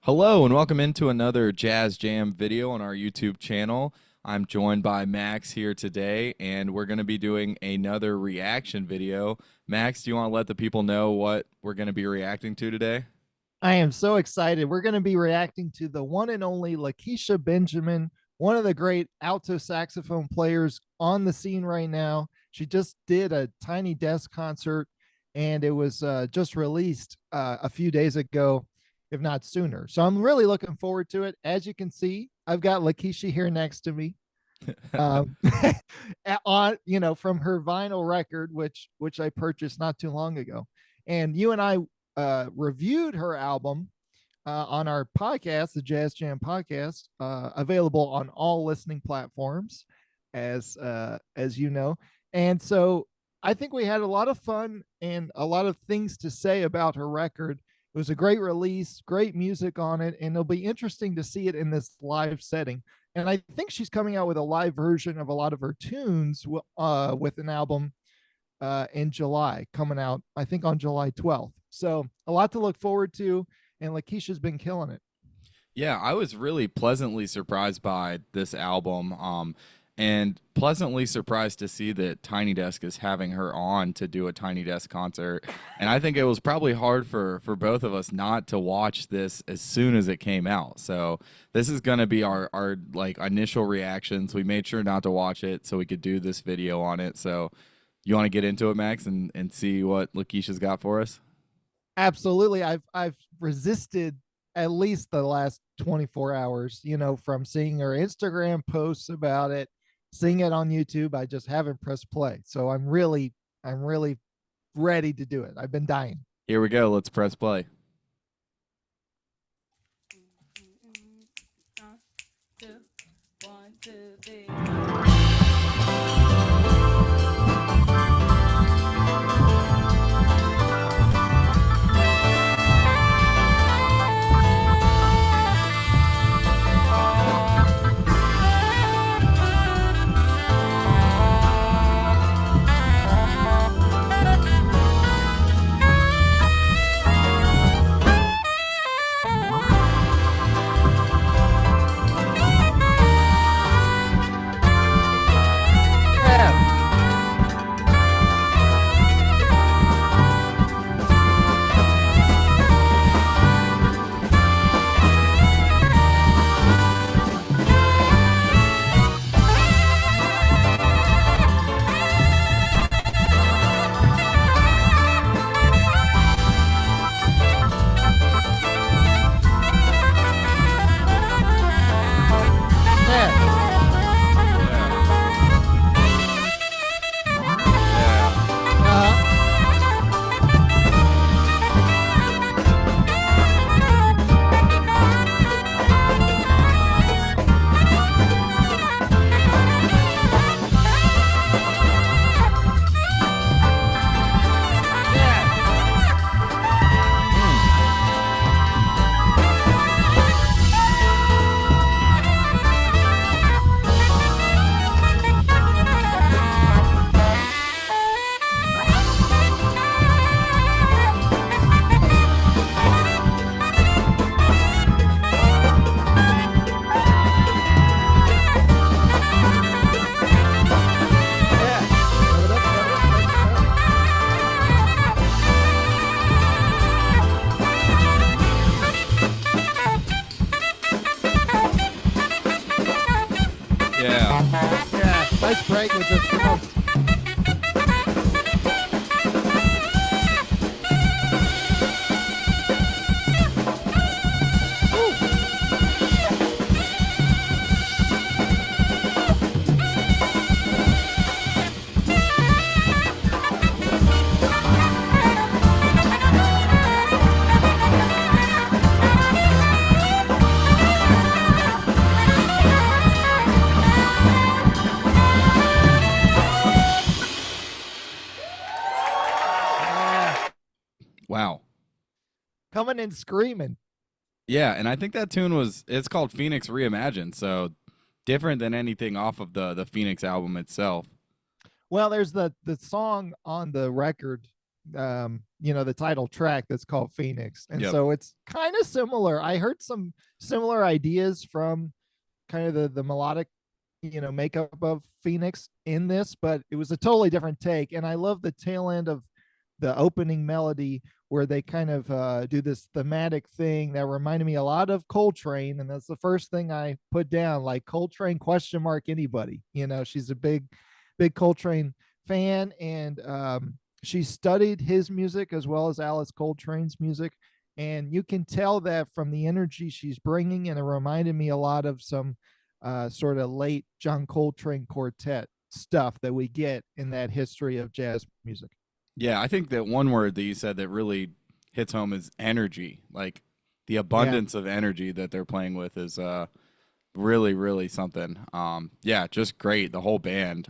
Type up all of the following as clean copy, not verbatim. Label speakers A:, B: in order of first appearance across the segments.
A: Hello and welcome into another Jazz Jam video on our YouTube channel. I'm joined by Max here today, and we're going to be doing another reaction video. Max, do you want to let the people know what we're going to be reacting to today?
B: I am so excited. We're going to be reacting to the one and only Lakecia Benjamin, one of the great alto saxophone players on the scene right now. She just did a Tiny Desk concert, and it was just released a few days ago, if not sooner. So I'm really looking forward to it. As you can see, I've got Lakecia here next to me. Um, on from her vinyl record, which I purchased not too long ago, and you and I reviewed her album on our podcast, the Jazz Jam Podcast, available on all listening platforms, as you know. And so I think we had a lot of fun and a lot of things to say about her record. It was a great release, great music on it, and it'll be interesting to see it in this live setting. And I think she's coming out with a live version of a lot of her tunes with an album in July, coming out, I think, on July 12th. So a lot to look forward to, and Lakecia's been killing it.
A: Yeah, I was really pleasantly surprised by this album, and pleasantly surprised to see that Tiny Desk is having her on to do a Tiny Desk concert. And I think it was probably hard for both of us not to watch this as soon as it came out. So this is going to be our like initial reactions. We made sure not to watch it so we could do this video on it. So you want to get into it, Max, and see what Lakecia's got for us?
B: Absolutely. I've resisted at least the last 24 hours, from seeing her Instagram posts about it, seeing it on YouTube. I just haven't pressed play. So I'm really ready to do it. I've been dying.
A: Here we go. Let's press play.
C: One, two, three. Yeah, nice break with this.
A: Wow.
B: Coming in screaming.
A: Yeah, and I think that tune it's called Phoenix Reimagined, so different than anything off of the Phoenix album itself.
B: Well, there's the song on the record the title track that's called Phoenix. And
A: Yep.
B: so it's kind of similar. I heard some similar ideas from kind of the melodic, makeup of Phoenix in this, but it was a totally different take. And I love the tail end of the opening melody where they kind of do this thematic thing that reminded me a lot of Coltrane. And that's the first thing I put down, like Coltrane ? Anybody. She's a big Coltrane fan, and she studied his music as well as Alice Coltrane's music. And you can tell that from the energy she's bringing. And it reminded me a lot of some sort of late John Coltrane quartet stuff that we get in that history of jazz music.
A: Yeah, I think that one word that you said that really hits home is energy. Like the abundance of energy that they're playing with is really, really something. Yeah, just great. The whole band.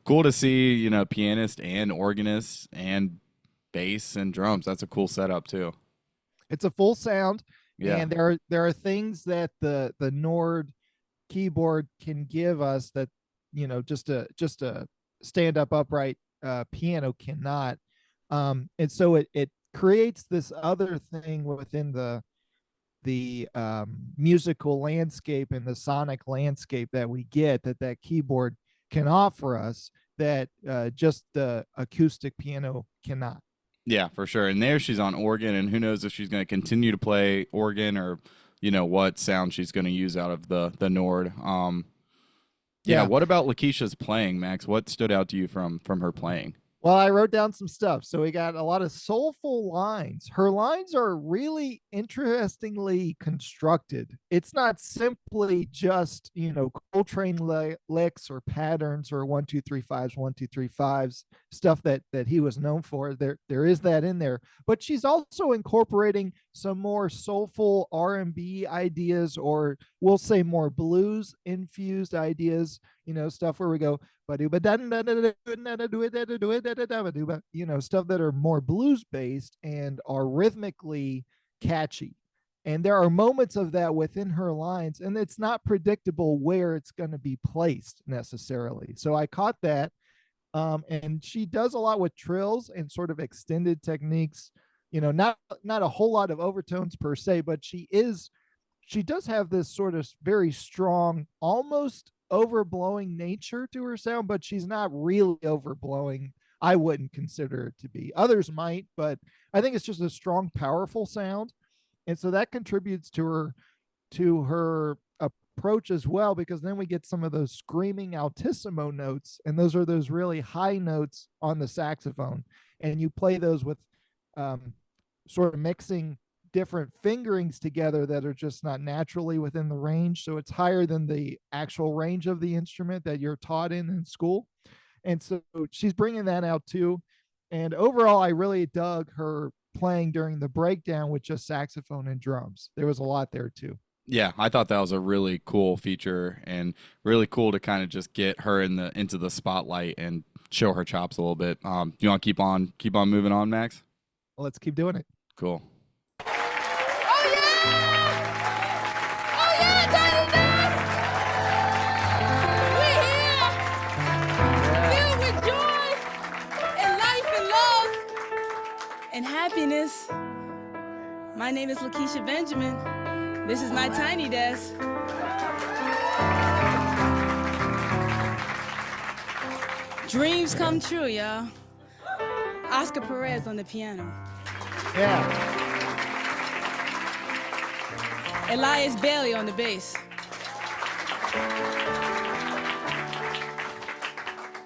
A: Cool to see, pianist and organist and bass and drums. That's a cool setup too.
B: It's a full sound.
A: Yeah.
B: And there are things that the Nord keyboard can give us that, just a stand up upright piano cannot. And so it creates this other thing within the musical landscape and the sonic landscape that we get that keyboard can offer us that just the acoustic piano cannot.
A: Yeah, for sure. And there she's on organ, and who knows if she's going to continue to play organ or, what sound she's going to use out of the Nord. Yeah. What about Lakecia's playing, Max? What stood out to you from her playing?
B: Well, I wrote down some stuff. So we got a lot of soulful lines. Her lines are really interestingly constructed. It's not simply just, Coltrane licks or patterns or 1 2 3 5s, 1 2 3 5s, stuff that he was known for. There is that in there, but she's also incorporating some more soulful R&B ideas, or we'll say more blues infused ideas, stuff where we go, stuff that are more blues based and are rhythmically catchy. And there are moments of that within her lines, and it's not predictable where it's going to be placed necessarily. So I caught that. And she does a lot with trills and sort of extended techniques, not a whole lot of overtones per se, but she does have this sort of very strong, almost overblowing nature to her sound, but she's not really overblowing. I wouldn't consider it to be. Others might, but I think it's just a strong, powerful sound. And so that contributes to her approach as well, because then we get some of those screaming altissimo notes, and those are those really high notes on the saxophone. And you play those with sort of mixing different fingerings together that are just not naturally within the range. So it's higher than the actual range of the instrument that you're taught in school. And so she's bringing that out too. And overall, I really dug her playing during the breakdown with just saxophone and drums. There was a lot there too.
A: Yeah, I thought that was a really cool feature and really cool to kind of just get her into the spotlight and show her chops a little bit. You want to keep on moving on, Max?
B: Well, let's keep doing it.
A: Cool.
D: And happiness. My name is Lakecia Benjamin. This is my Tiny Desk. Dreams come true, y'all. Oscar Perez on the piano.
B: Yeah.
D: Elias Bailey on the bass.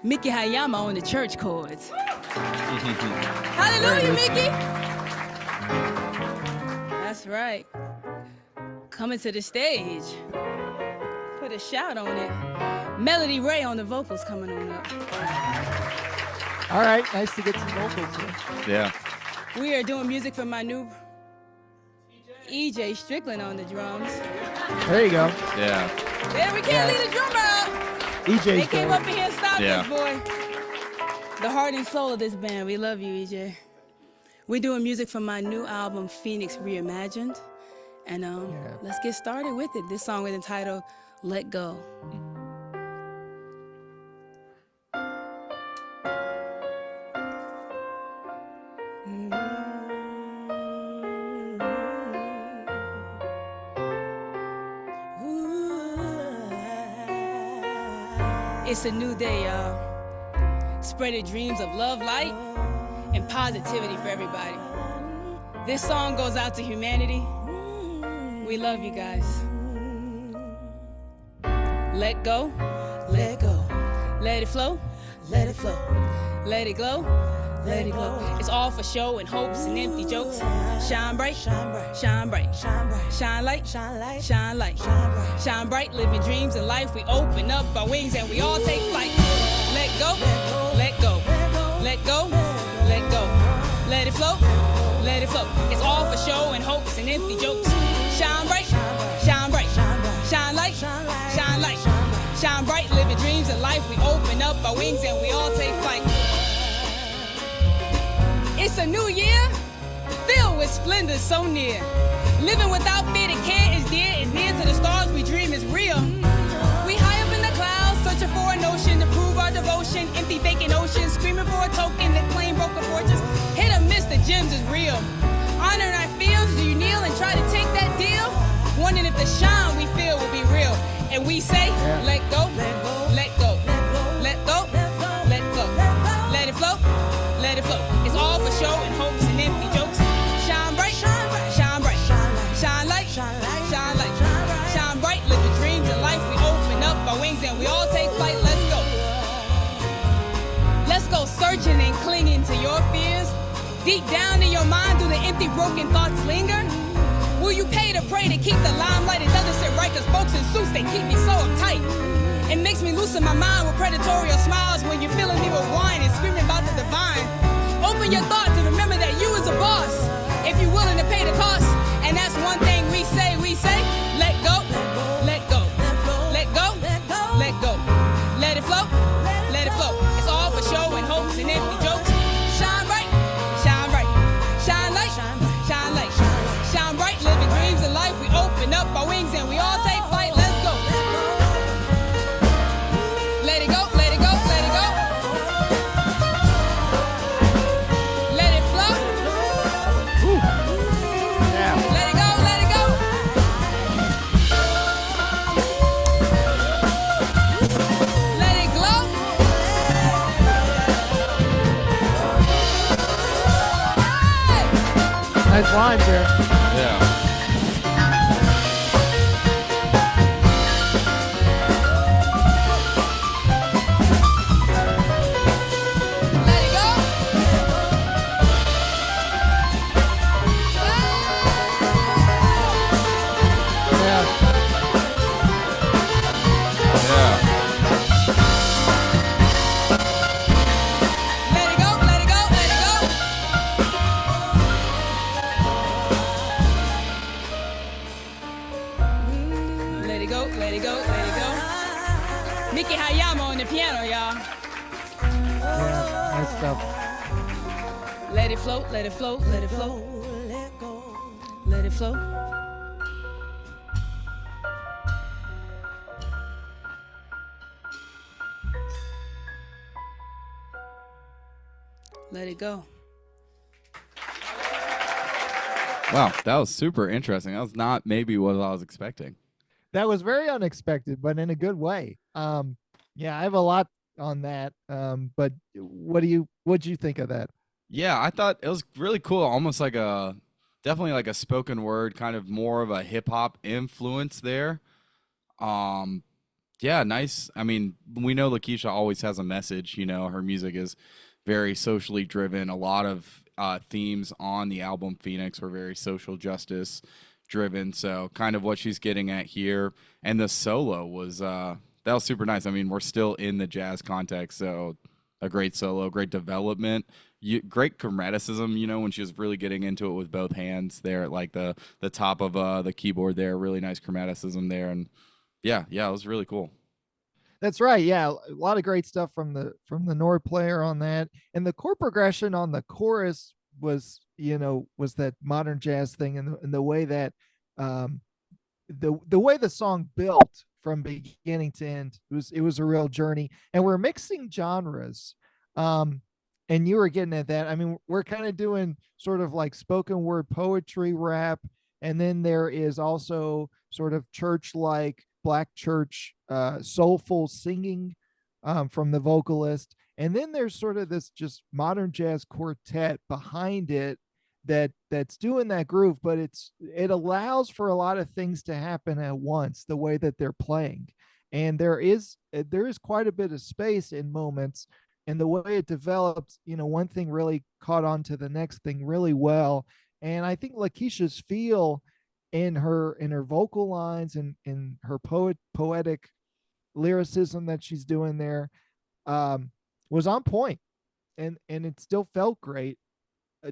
D: Mickey Hayama on the church chords. Hallelujah, Mickey! That's right. Coming to the stage. Put a shout on it. Melody Ray on the vocals coming on up.
B: All right, nice to get some vocals here.
A: Yeah.
D: We are doing music for my new EJ Strickland on the drums.
B: There you go.
A: Yeah.
D: Yeah, we can't leave the drummer out. They came up in here and stopped us, boy. The heart and soul of this band. We love you, EJ. We're doing music from my new album, Phoenix Reimagined. And let's get started with it. This song is entitled, Let Go. Mm-hmm. It's a new day, y'all. Spreading dreams of love, light, and positivity for everybody. This song goes out to humanity. We love you guys. Let go, let go. Let it flow, let it flow. Let it glow, let it glow. It's all for show and hopes and empty jokes. Shine bright, shine bright, shine bright, shine bright. Shine light, shine light, shine light, shine bright. Shine bright, living dreams in life. We open up our wings and we all take flight. Let go, let go, let go, let go. Let it flow, let it flow. It's all for show and hopes and empty jokes. Shine bright, shine bright, shine light, shine light. Shine bright, living dreams in life. We open up our wings and we all take flight. It's a new year, filled with splendor so near. Living without fear to care is near to the stars we dream is real. We high up in the clouds, searching for an ocean to prove our devotion. Empty vacant oceans, screaming for a token to claim broken fortunes. Hit or miss, the gems is real. Honoring our fields, do you kneel and try to take that deal? Wondering if the shine we feel will be real. And we say, let go, let go, let go, let go, let go. Let it flow, let it flow. It's all for show and hopes and empty jokes. Shine bright, shine bright, shine bright, shine light, shine light, shine light, shine bright. Living dreams in life. We open up our wings and we all take flight. Let's go. Let's go searching and clinging to your fears. Deep down in your mind, do the empty, broken thoughts linger? Will you pay to pray to keep the limelight? It doesn't sit right, cause folks in suits, they keep me so uptight. It makes me loosen my mind with predatorial smiles when you're filling me with wine and screaming about the divine. Open your thoughts and remember that you is a boss, if you're willing to pay the cost. And that's one thing we say, let go, let go, let go, let go. Let it flow, let it flow. It's all for show and hopes and empty jokes. Shine bright, shine bright, shine light, shine light, shine bright. Living dreams in life. We open up our wings and we all take flight. Let's go. Let it go, let it go, let it go. Let it flow.
B: Yeah.
D: Let it go, let it go. Let it glow. Hey!
B: Nice lines there.
A: Yeah.
D: Let it go.
B: Yeah.
A: Yeah.
D: Let it go, let it go, let it go. Let it go, let it go, let it go. Mickey Hayama on the piano, y'all.
B: Yeah. Nice stuff.
D: Let it flow, let it flow, let it flow. Let it flow. Let it go.
A: Wow, that was super interesting. That was not maybe what I was expecting.
B: That was very unexpected, but in a good way. Yeah, I have a lot on that. But what'd you think of that?
A: Yeah, I thought it was really cool. Almost like definitely like a spoken word, kind of more of a hip hop influence there. Yeah, nice. I mean, we know Lakecia always has a message. You know, her music is very socially driven. A lot of themes on the album Phoenix were very social justice driven. So kind of what she's getting at here. And the solo was that was super nice. I mean, we're still in the jazz context, so a great solo, great development. Great chromaticism, you know, when she was really getting into it with both hands there at like the top of the keyboard there. Really nice chromaticism there. And yeah, it was really cool.
B: That's right. Yeah, a lot of great stuff from the Nord player on that, and the chord progression on the chorus was that modern jazz thing, and the way that the way the song built from beginning to end, it was a real journey. And we're mixing genres, and you were getting at that. I mean, we're kind of doing sort of like spoken word poetry, rap, and then there is also sort of church like black church soulful singing from the vocalist. And then there's sort of this just modern jazz quartet behind it that's doing that groove, but it allows for a lot of things to happen at once, the way that they're playing. And there is quite a bit of space in moments, and the way it develops, one thing really caught on to the next thing really well. And I think Lakecia's feel in her vocal lines and in her poetic lyricism that she's doing there was on point, and it still felt great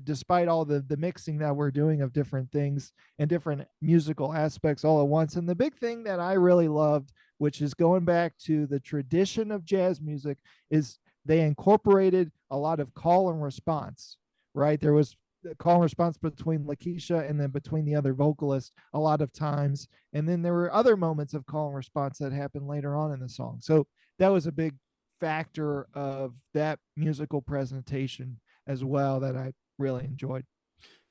B: despite all the mixing that we're doing of different things and different musical aspects all at once. And the big thing that I really loved, which is going back to the tradition of jazz music, is they incorporated a lot of call and response, right? There was the call and response between Lakecia and then between the other vocalists a lot of times. And then there were other moments of call and response that happened later on in the song. So that was a big factor of that musical presentation as well that I really enjoyed.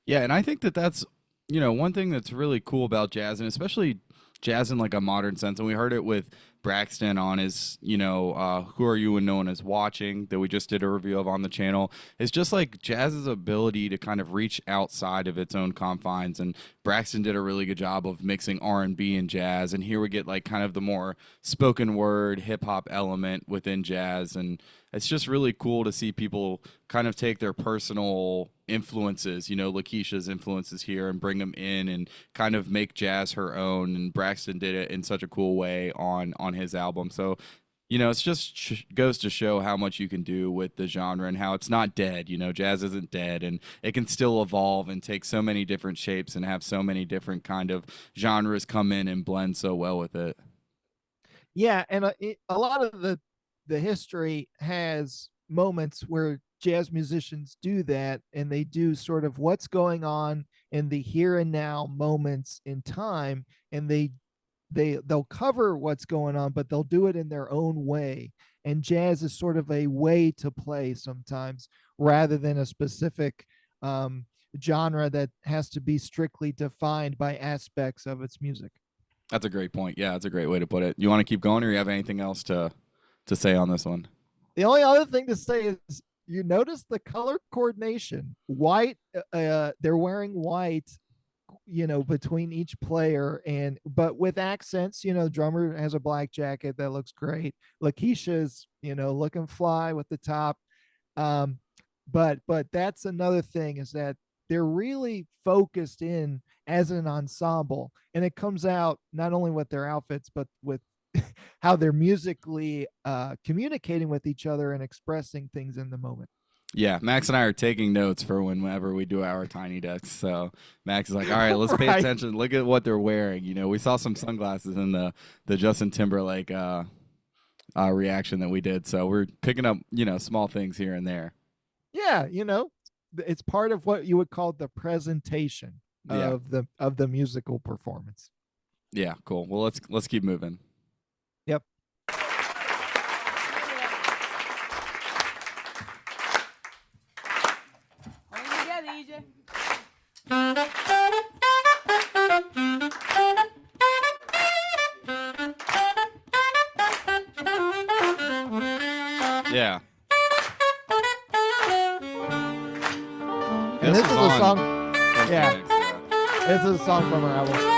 A: Yeah, and I think that's one thing that's really cool about jazz, and especially jazz in like a modern sense, and we heard it with Braxton on his Who Are You When No One Is Watching, that we just did a review of on the channel. It's just like jazz's ability to kind of reach outside of its own confines, and Braxton did a really good job of mixing R&B and jazz, and here we get like kind of the more spoken word hip hop element within jazz. And it's just really cool to see people kind of take their personal influences, Lakecia's influences here, and bring them in and kind of make jazz her own. And Braxton did it in such a cool way on his album. So, it's just goes to show how much you can do with the genre and how it's not dead. Jazz isn't dead, and it can still evolve and take so many different shapes and have so many different kind of genres come in and blend so well with it.
B: Yeah, and a lot of the history has moments where jazz musicians do that, and they do sort of what's going on in the here and now moments in time, and they'll cover what's going on, but they'll do it in their own way. And jazz is sort of a way to play sometimes, rather than a specific genre that has to be strictly defined by aspects of its music.
A: That's a great point. Yeah, that's a great way to put it. You want to keep going, or you have anything else to say on this one?
B: The only other thing to say is, you notice the color coordination. White, they're wearing white, between each player, but with accents. Drummer has a black jacket that looks great. Lakecia's, looking fly with the top. But that's another thing, is that they're really focused in as an ensemble, and it comes out not only with their outfits, but with how they're musically communicating with each other and expressing things in the moment.
A: Yeah, Max and I are taking notes for whenever we do our Tiny Desks. So Max is like, all right, let's pay attention. Look at what they're wearing. We saw some sunglasses in the Justin Timberlake reaction that we did. So we're picking up, small things here and there.
B: Yeah, it's part of what you would call the presentation of the musical performance.
A: Yeah, cool. Well, let's keep moving.
B: Yep.
A: Yeah.
B: And this is a song. Yeah.
A: Phoenix, yeah.
B: This is a song from our album.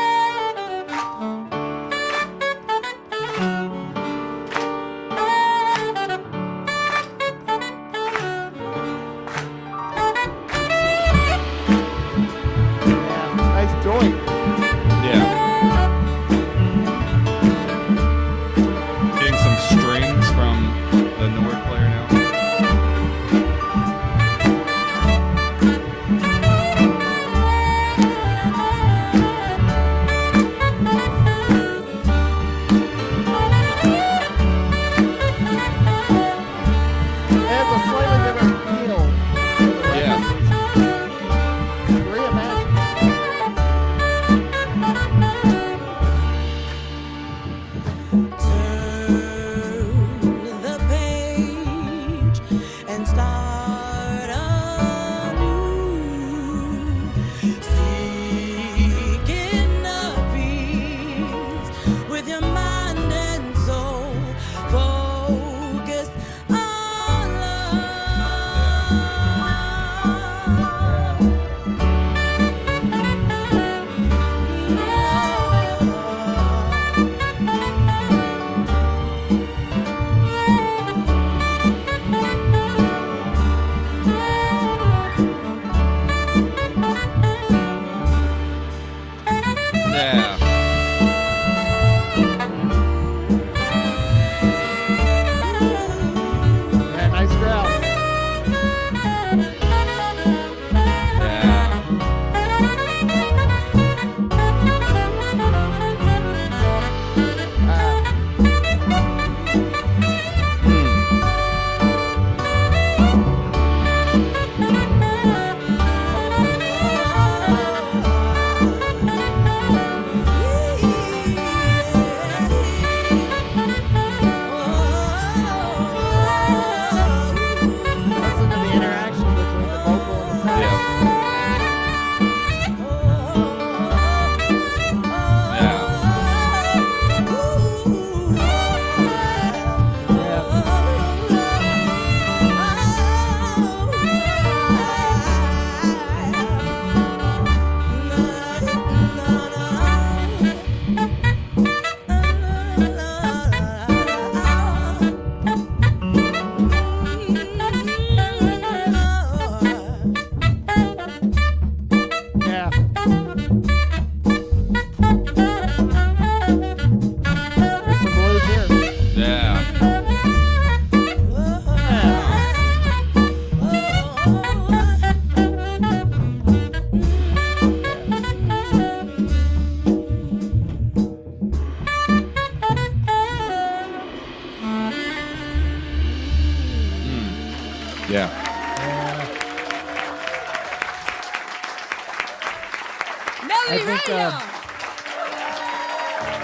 D: Melody
B: think,
D: Radio.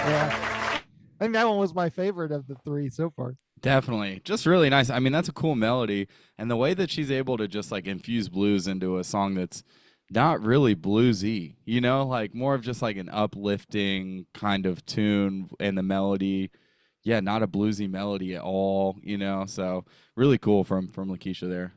B: Yeah. I think that one was my favorite of the three so far.
A: Definitely. Just really nice. I mean, that's a cool melody. And the way that she's able to just like infuse blues into a song that's not really bluesy, you know, like more of just like an uplifting kind of tune and the melody. Yeah, not a bluesy melody at all, you know. So really cool from Lakecia there.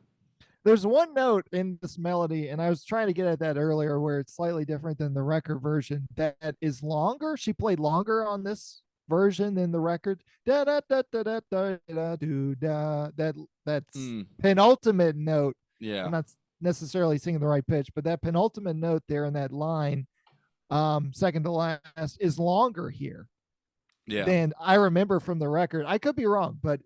B: There's one note in this melody, and I was trying to get at that earlier, where it's slightly different than the record version. That is longer. She played longer on this version than the record. Da da da da da da da do da. That's penultimate note.
A: Yeah.
B: I'm not necessarily singing the right pitch, but that penultimate note there in that line, second to last, is longer here.
A: Yeah.
B: Than I remember from the record. I could be wrong, but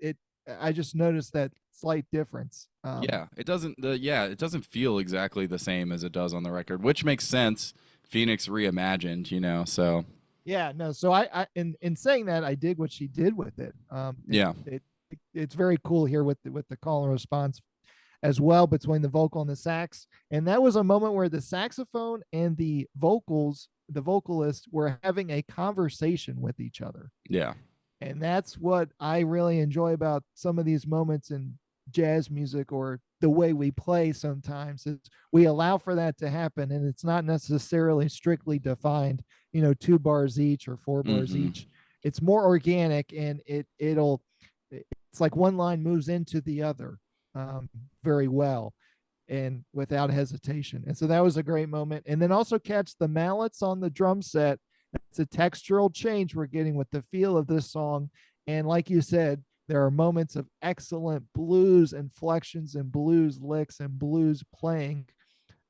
B: I just noticed that slight difference.
A: It doesn't feel exactly the same as it does on the record, which makes sense. Phoenix reimagined, you know, so.
B: Yeah, no. So I in saying that, I dig what she did with it. It's very cool here with the call and response as well between the vocal and the sax. And that was a moment where the saxophone and the vocalist were having a conversation with each other.
A: Yeah.
B: And that's what I really enjoy about some of these moments in jazz music, or the way we play sometimes, is we allow for that to happen. And it's not necessarily strictly defined, 2 bars each or 4 bars each. It's more organic, and it's like one line moves into the other very well and without hesitation. And so that was a great moment. And then also catch the mallets on the drum set. It's a textural change we're getting with the feel of this song. And like you said, there are moments of excellent blues inflections and blues licks and blues playing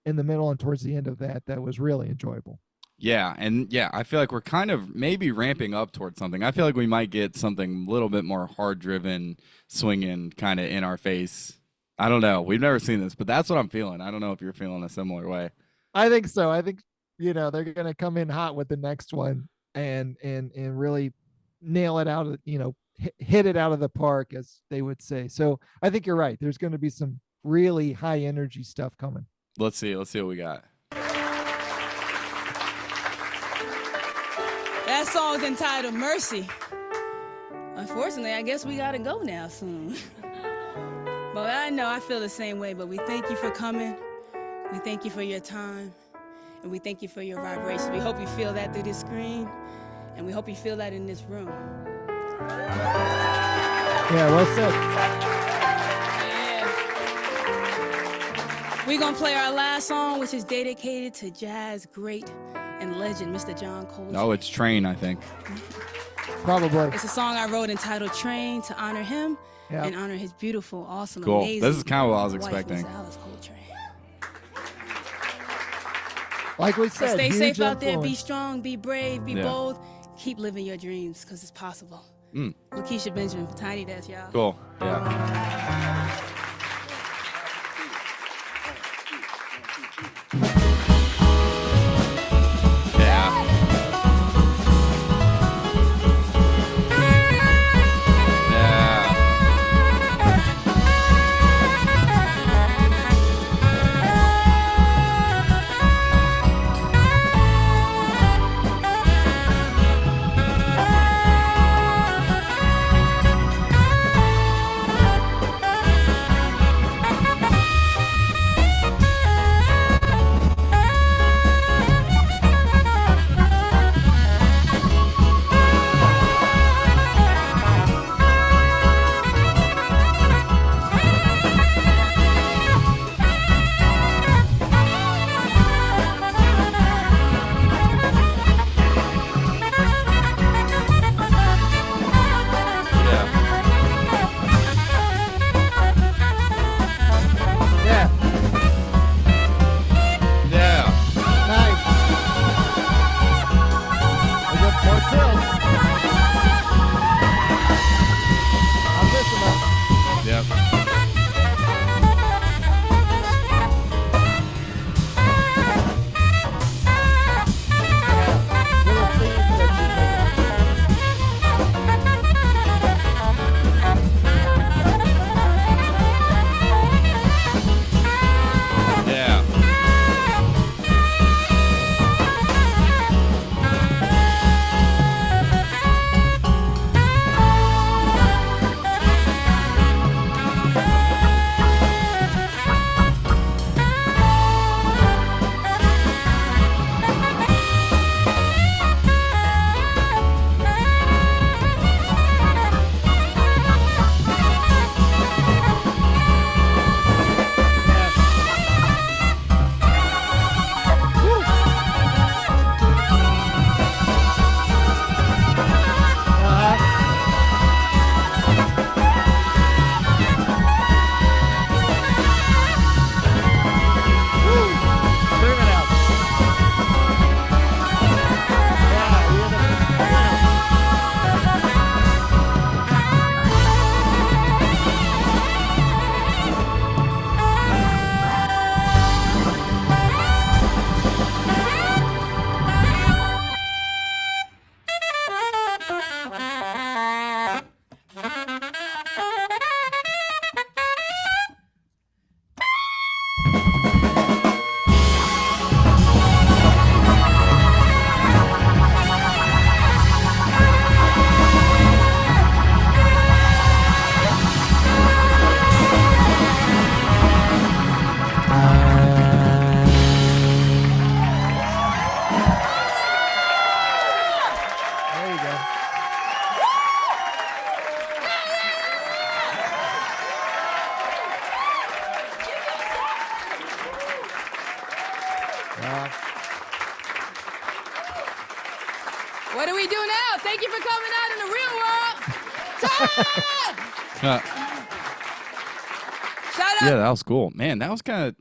B: in the middle and towards the end of that was really enjoyable.
A: Yeah, and I feel like we're kind of maybe ramping up towards something. I feel like we might get something a little bit more hard-driven, swinging, kind of in our face. I don't know. We've never seen this, but that's what I'm feeling. I don't know if you're feeling a similar way.
B: I think so. I think, they're going to come in hot with the next one and really nail it out of, hit it out of the park, as they would say. So I think you're right. There's going to be some really high energy stuff coming.
A: Let's see what we got.
D: That song's entitled Mercy. Unfortunately, I guess we gotta go now soon. But I know I feel the same way, but we thank you for coming. We thank you for your time. And we thank you for your vibration. We hope you feel that through the screen. And we hope you feel that in this room.
B: Yeah, well said.
D: Yeah. We're gonna play our last song, which is dedicated to jazz great and legend, Mr. John Coltrane.
A: Oh, it's Train, I think.
B: Probably.
D: It's a song I wrote entitled Train, to honor him and honor his beautiful, awesome,
A: cool.
D: amazing
A: This is kind of what I was
D: wife,
A: expecting.
D: Miss Alice Coltrane.
B: Like we said,
D: So stay safe out there.
B: influence.
D: Be strong. Be brave. Be bold. Keep living your dreams, because it's possible. Lakecia Benjamin for Tiny Desk, y'all.
A: Cool. Yeah.
D: What do we do now? Thank you for coming out in the real world. Todd! Shout out.
A: Yeah, that was cool. Man, that was could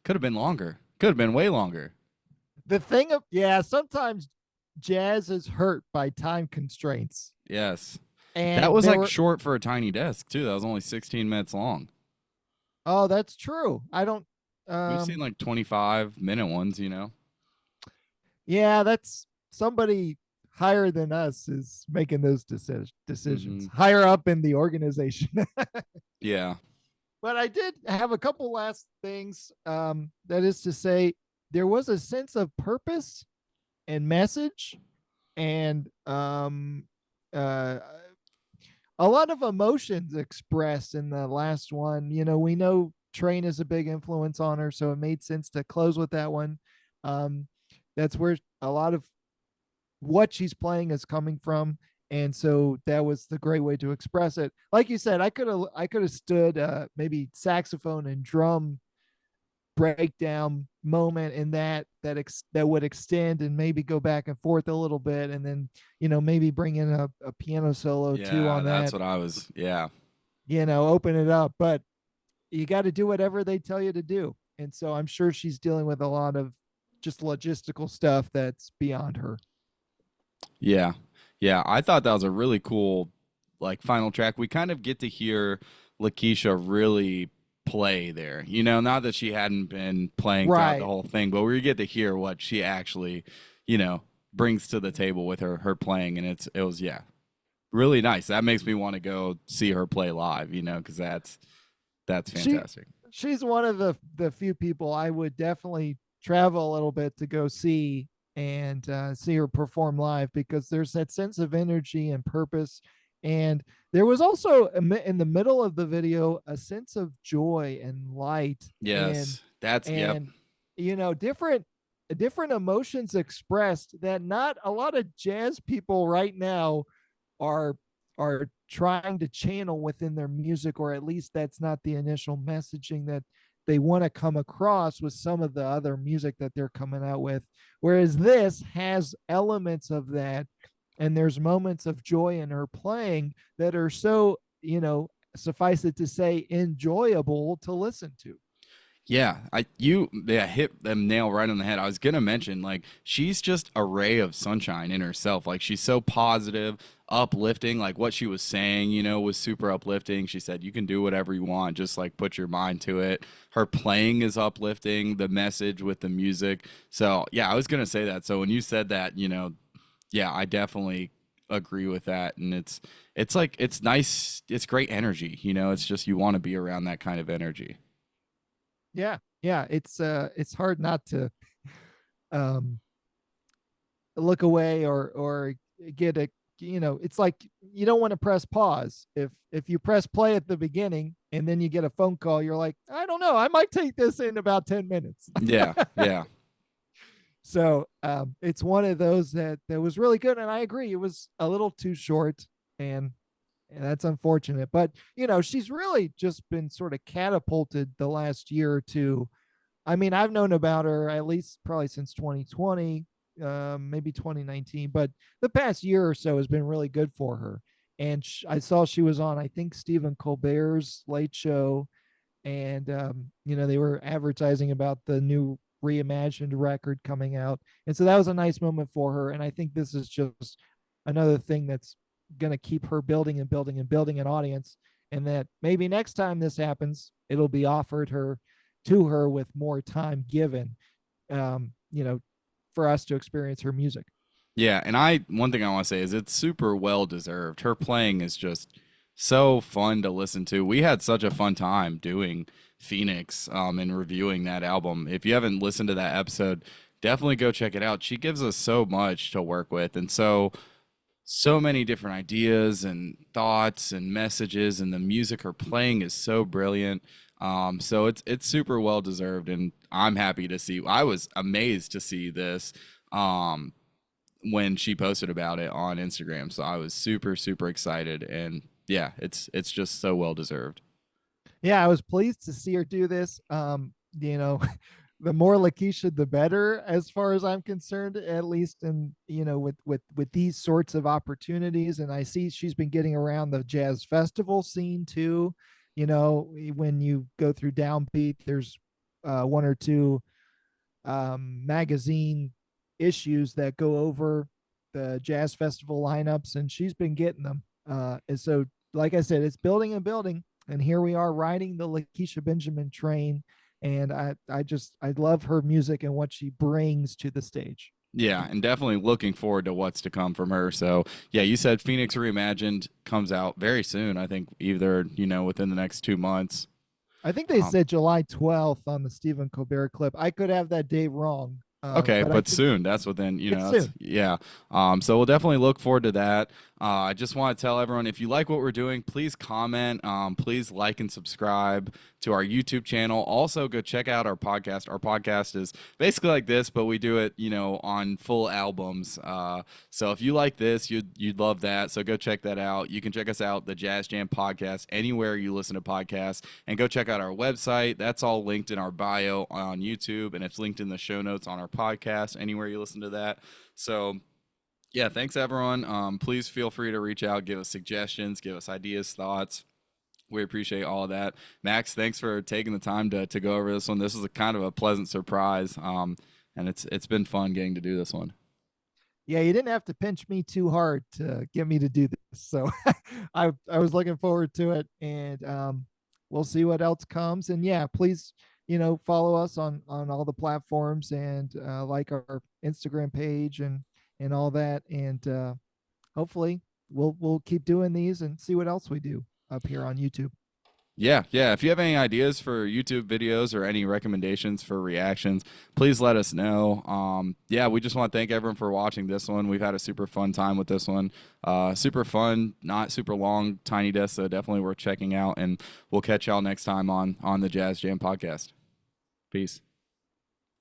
A: have been longer. Could have been way longer.
B: The thing of sometimes jazz is hurt by time constraints.
A: Yes.
B: And
A: that was short for a tiny desk too. That was only 16 minutes long.
B: Oh, that's true. I don't
A: We've seen 25-minute ones,
B: Yeah, that's somebody higher than us is making those decisions.
A: Mm-hmm.
B: Higher up in the organization.
A: Yeah.
B: But I did have a couple last things. That is to say, there was a sense of purpose and message, and a lot of emotions expressed in the last one. We know Train is a big influence on her, so it made sense to close with that one. That's where a lot of what she's playing is coming from. And so that was the great way to express it. Like you said, I could have stood maybe saxophone and drum breakdown moment in that would extend and maybe go back and forth a little bit, and then maybe bring in a piano solo too on that.
A: That's what I was. Yeah.
B: Open it up, but you got to do whatever they tell you to do. And so I'm sure she's dealing with a lot of just logistical stuff that's beyond her.
A: Yeah. Yeah, I thought that was a really cool final track. We kind of get to hear Lakecia really play there. Not that she hadn't been playing throughout the whole thing, but we get to hear what she actually, brings to the table with her playing, and it was really nice. That makes me want to go see her play live, because that's fantastic.
B: She's one of the few people I would definitely travel a little bit to go see and see her perform live, because there's that sense of energy and purpose. And there was also in the middle of the video a sense of joy and light.
A: Yes,
B: different emotions expressed that not a lot of jazz people right now are trying to channel within their music, or at least that's not the initial messaging that they want to come across with some of the other music that they're coming out with. Whereas this has elements of that, and there's moments of joy in her playing that are so, suffice it to say, enjoyable to listen to.
A: Yeah, hit them nail right on the head. I was gonna mention, she's just a ray of sunshine in herself. She's so positive, uplifting. What she was saying, was super uplifting. She said, you can do whatever you want, just put your mind to it. Her playing is uplifting, the message with the music. So yeah, I was gonna say that. So when you said that, I definitely agree with that. And it's nice. It's great energy. It's just, you want to be around that kind of energy.
B: Yeah. It's hard not to look away or get a, it's like you don't want to press pause. If you press play at the beginning and then you get a phone call, you're like, I don't know, I might take this in about 10 minutes.
A: Yeah.
B: So it's one of those that was really good. And I agree, it was a little too short, and that's unfortunate. But, she's really just been sort of catapulted the last year or two. I mean, I've known about her at least probably since 2020, maybe 2019, but the past year or so has been really good for her. And I saw she was on, I think, Stephen Colbert's Late Show, and, they were advertising about the new reimagined record coming out. And so that was a nice moment for her. And I think this is just another thing that's going to keep her building and building and building an audience, and that maybe next time this happens, it'll be offered to her with more time given, for us to experience her music.
A: Yeah. And one thing I want to say is it's super well deserved. Her playing is just so fun to listen to. We had such a fun time doing Phoenix and reviewing that album. If you haven't listened to that episode, definitely go check it out. She gives us so much to work with, and so many different ideas and thoughts and messages, and the music her playing is so brilliant. So it's super well deserved, and I'm happy to see. I was amazed to see this when she posted about it on Instagram. So I was super, super excited, and yeah, it's just so well deserved.
B: Yeah, I was pleased to see her do this. the more Lakecia, the better, as far as I'm concerned, at least in, with these sorts of opportunities. And I see she's been getting around the jazz festival scene too. When you go through Downbeat, there's one or two magazine issues that go over the jazz festival lineups, and she's been getting them. And so, like I said, it's building and building, and here we are riding the Lakecia Benjamin train. And I love her music and what she brings to the stage.
A: Yeah, and definitely looking forward to what's to come from her. So, yeah, you said Phoenix Reimagined comes out very soon. I think either, within the next 2 months.
B: I think they said July 12th on the Stephen Colbert clip. I could have that date wrong.
A: Okay, but soon. That's within,
B: soon.
A: Yeah. So we'll definitely look forward to that. I just want to tell everyone, if you like what we're doing, please comment. Please like and subscribe to our YouTube channel. Also, go check out our podcast. Our podcast is basically like this, but we do it, on full albums. So if you like this, you'd love that. So go check that out. You can check us out, the Jazz Jam Podcast, anywhere you listen to podcasts, and go check out our website. That's all linked in our bio on YouTube, and it's linked in the show notes on our podcast, anywhere you listen to that. So yeah, thanks everyone. Please feel free to reach out, give us suggestions, give us ideas, thoughts. We appreciate all of that. Max, thanks for taking the time to go over this one. This is a kind of a pleasant surprise, and it's been fun getting to do this one.
B: Yeah, you didn't have to pinch me too hard to get me to do this, so I was looking forward to it, and we'll see what else comes. And yeah, please, follow us on all the platforms, and like our Instagram page and all that, and hopefully we'll keep doing these and see what else we do up here on YouTube.
A: Yeah. If you have any ideas for YouTube videos or any recommendations for reactions, please let us know. We just want to thank everyone for watching this one. We've had a super fun time with this one. Super fun, not super long Tiny Desk, so definitely worth checking out. And we'll catch y'all next time on the Jazz Jam Podcast. Peace.